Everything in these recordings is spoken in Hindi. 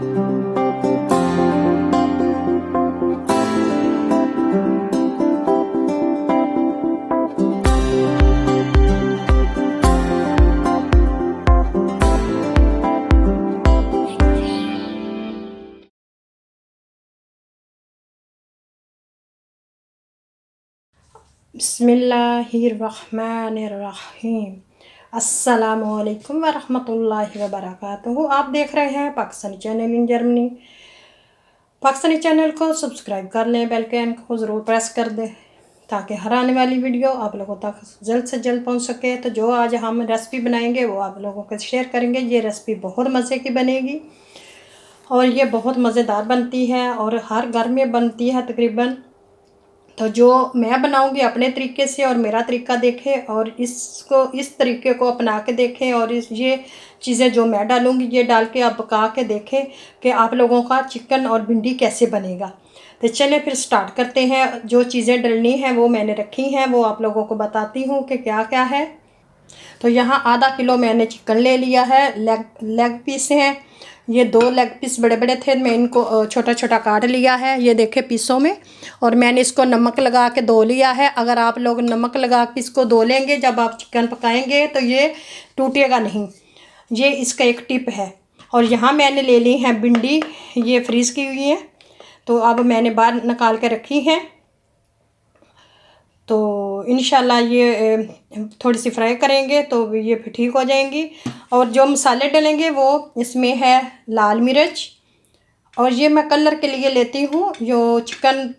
बिस्मिल्लाहिर्रहमानिर्रहीम। अस्सलामुअलैकुम वरहमतुल्लाहि वबरकातुहू। आप देख रहे हैं Pakistani channel in Germany. Pakistani channel को सब्सक्राइब कर लें, बेल के आइकन को ज़रूर प्रेस कर दें ताकि हर आने वाली वीडियो आप लोगों तक जल्द से जल्द पहुंच सके। तो जो आज हम रेसिपी बनाएंगे वो आप लोगों को शेयर करेंगे। ये रेसिपी बहुत मज़े की बनेगी और ये बहुत मज़ेदार बनती है और हर घर में बनती है तकरीबन। तो जो मैं बनाऊंगी अपने तरीके से और मेरा तरीका देखें और इसको इस तरीके को अपना के देखें और ये चीज़ें जो मैं डालूंगी ये डाल के आप पका के देखें कि आप लोगों का चिकन और भिंडी कैसे बनेगा। तो चलिए फिर स्टार्ट करते हैं। जो चीज़ें डलनी हैं वो मैंने रखी हैं, वो आप लोगों को बताती हूँ कि क्या क्या है। तो यहाँ आधा किलो मैंने चिकन ले लिया है। लेग पीस हैं ये, 2 लेग पीस बड़े बड़े थे, मैं इनको छोटा छोटा काट लिया है, ये देखे पीसों में। और मैंने इसको नमक लगा के धो लिया है। अगर आप लोग नमक लगा के इसको धो लेंगे जब आप चिकन पकाएंगे तो ये टूटेगा नहीं। ये इसका एक टिप है। और यहाँ मैंने ले ली है भिंडी, ये फ्रीज़ की हुई है, तो अब मैंने बाहर निकाल के रखी हैं। तो इंशाल्लाह ये थोड़ी सी फ्राई करेंगे तो ये फिर ठीक हो जाएंगी। और जो मसाले डलेंगे वो इसमें है लाल मिर्च, और ये मैं कलर के लिए लेती हूँ। जो चिकन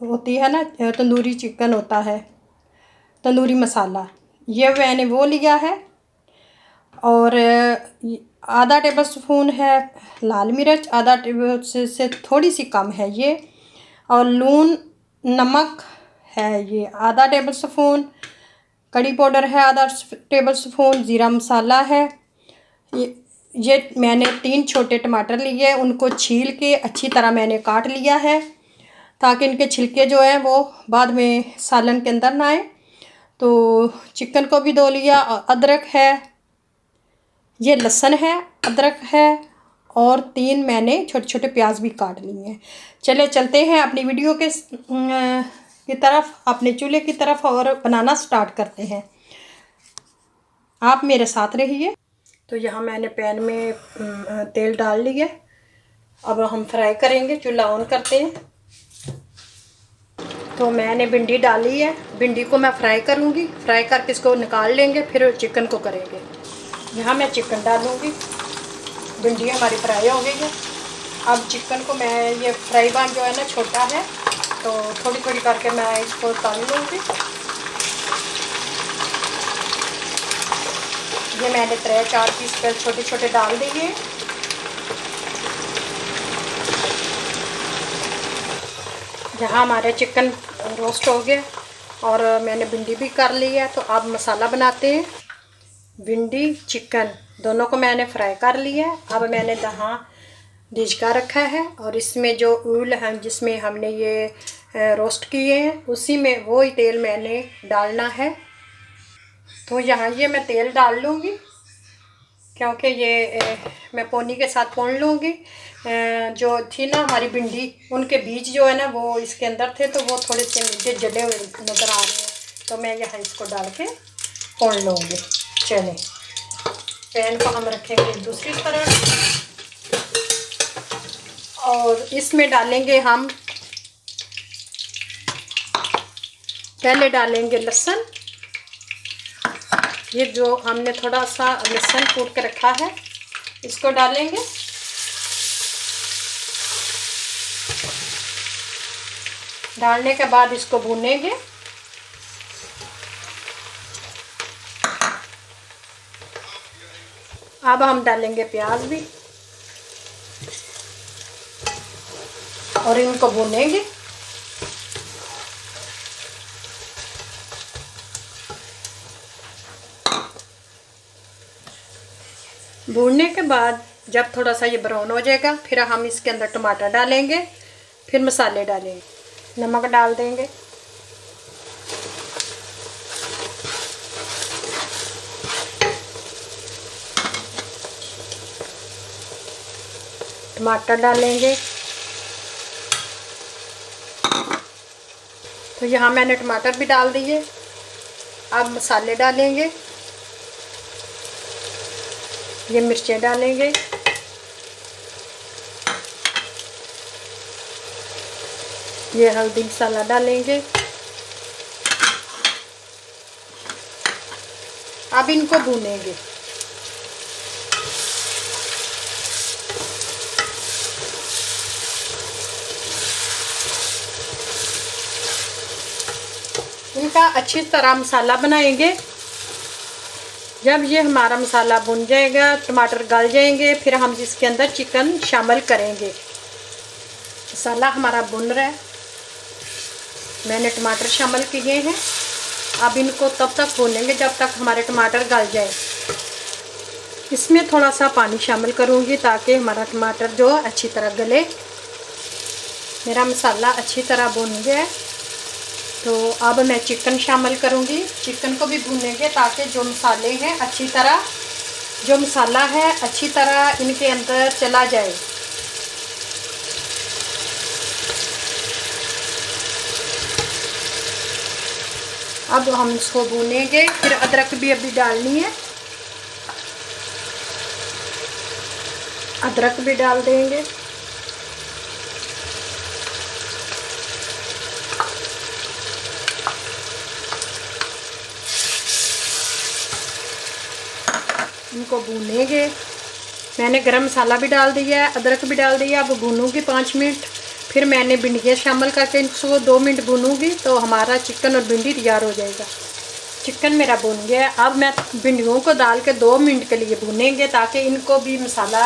होती है ना, तंदूरी चिकन होता है, तंदूरी मसाला, ये मैंने वो लिया है। और आधा टेबल स्पून है लाल मिर्च, आधा टेबल से थोड़ी सी कम है ये। और लून नमक है ये आधा टेबल स्पून, कड़ी पाउडर है आधा टेबल स्पून, ज़ीरा मसाला है। ये मैंने 3 छोटे टमाटर लिए, उनको छील के अच्छी तरह मैंने काट लिया है ताकि इनके छिलके जो हैं वो बाद में सालन के अंदर ना आए। तो चिकन को भी धो लिया। अदरक है, ये लहसुन है, अदरक है, और 3 मैंने छोटे छोटे प्याज भी काट लिए हैं। चले चलते हैं अपनी वीडियो की तरफ, अपने चूल्हे की तरफ, और बनाना स्टार्ट करते हैं। आप मेरे साथ रहिए। तो यहाँ मैंने पैन में तेल डाल लिया। अब हम फ्राई करेंगे, चूल्हा ऑन करते हैं। तो मैंने भिंडी डाली है, भिंडी को मैं फ्राई करूँगी, फ्राई करके इसको निकाल लेंगे, फिर चिकन को करेंगे। यहाँ मैं चिकन डालूँगी, भिंडी हमारी फ्राई हो गई है। अब चिकन को मैं, ये फ्राई पैन जो है ना छोटा है, तो थोड़ी थोड़ी करके मैं इसको तल लूँगी। ये मैंने 3-4 पीस पर छोटे छोटे डाल दिए। यहाँ हमारे चिकन रोस्ट हो गया और मैंने भिंडी भी कर ली है। तो अब मसाला बनाते हैं। भिंडी चिकन दोनों को मैंने फ्राई कर लिया है। अब मैंने यहाँ धिजका रखा है और इसमें जो ऑयल है जिसमें हमने ये रोस्ट किए हैं उसी में वो ही तेल मैंने डालना है। तो यहाँ ये मैं तेल डाल लूँगी क्योंकि ये मैं पोनी के साथ भून लूँगी। जो थी ना हमारी भिंडी, उनके बीज जो है ना वो इसके अंदर थे, तो वो थोड़े से मुझे जले हुए नज़र आ रहे हैं, तो मैं यहाँ इसको डाल के भून लूँगी। चलें, पैन को हम रखेंगे दूसरी तरफ और इसमें डालेंगे हम, पहले डालेंगे लहसुन। ये जो हमने थोड़ा सा लहसुन कूट के रखा है इसको डालेंगे। डालने के बाद इसको भूनेंगे। अब हम डालेंगे प्याज भी और इनको भूनेंगे। भूनने के बाद जब थोड़ा सा ये ब्राउन हो जाएगा फिर हम इसके अंदर टमाटर डालेंगे, फिर मसाले डालेंगे, नमक डाल देंगे। टमाटर डालेंगे। तो यहाँ मैंने टमाटर भी डाल दिए। अब मसाले डालेंगे, ये मिर्चें डालेंगे, ये हल्दी मसाला डालेंगे। अब इनको भूनेंगे। इनका अच्छी तरह मसाला बनाएंगे। जब ये हमारा मसाला भुन जाएगा, टमाटर गल जाएंगे, फिर हम इसके अंदर चिकन शामिल करेंगे। मसाला हमारा भुन रहा है, मैंने टमाटर शामिल किए हैं। अब इनको तब तक भूनेंगे जब तक हमारे टमाटर गल जाए। इसमें थोड़ा सा पानी शामिल करूँगी ताकि हमारा टमाटर जो अच्छी तरह गले। मेरा मसाला अच्छी तरह भुन गया, तो अब मैं चिकन शामिल करूँगी। चिकन को भी भूनेंगे ताकि जो मसाले हैं अच्छी तरह, जो मसाला है अच्छी तरह इनके अंदर चला जाए। अब हम इसको भूनेंगे। फिर अदरक भी अभी डालनी है, अदरक भी डाल देंगे। इनको भूनेंगे। मैंने गरम मसाला भी डाल दिया है, अदरक भी डाल दिया। अब भूनूंगी 5 मिनट। फिर मैंने भिंडियाँ शामिल करके इसको 2 मिनट भूनूंगी, तो हमारा चिकन और भिंडी तैयार हो जाएगा। चिकन मेरा भून गया। अब मैं भिंडियों को डाल के 2 मिनट के लिए भूनेंगे ताकि इनको भी मसाला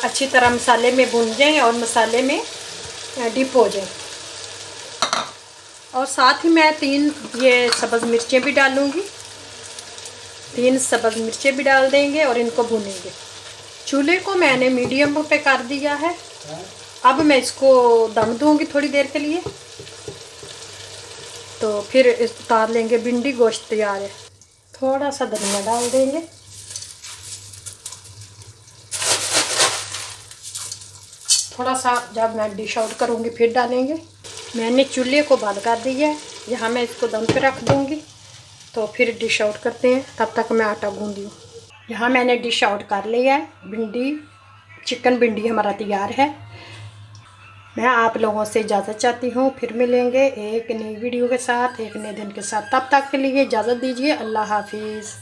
अच्छी तरह मसाले में भून जाए और मसाले में डिप हो जाए। और साथ ही मैं 3 ये सब्ज़ मिर्चें भी डालूँगी। 3 सब्ज़ मिर्चें भी डाल देंगे और इनको भूनेंगे। चूल्हे को मैंने मीडियम पे कर दिया है। अब मैं इसको दम दूंगी थोड़ी देर के लिए, तो फिर उतार लेंगे। भिंडी गोश्त तैयार है। थोड़ा सा धनिया डाल देंगे। थोड़ा सा जब मैं डिश आउट करूँगी फिर डालेंगे। मैंने चूल्हे को बंद कर दिया है। यहाँ मैं इसको दम पे रख दूँगी, तो फिर डिश आउट करते हैं। तब तक मैं आटा गूंदी हूँ। यहाँ मैंने डिश आउट कर लिया है। भिंडी चिकन भिंडी हमारा तैयार है। मैं आप लोगों से इजाज़त चाहती हूँ। फिर मिलेंगे एक नई वीडियो के साथ, एक नए दिन के साथ। तब तक के लिए इजाज़त दीजिए। अल्लाह हाफिज़।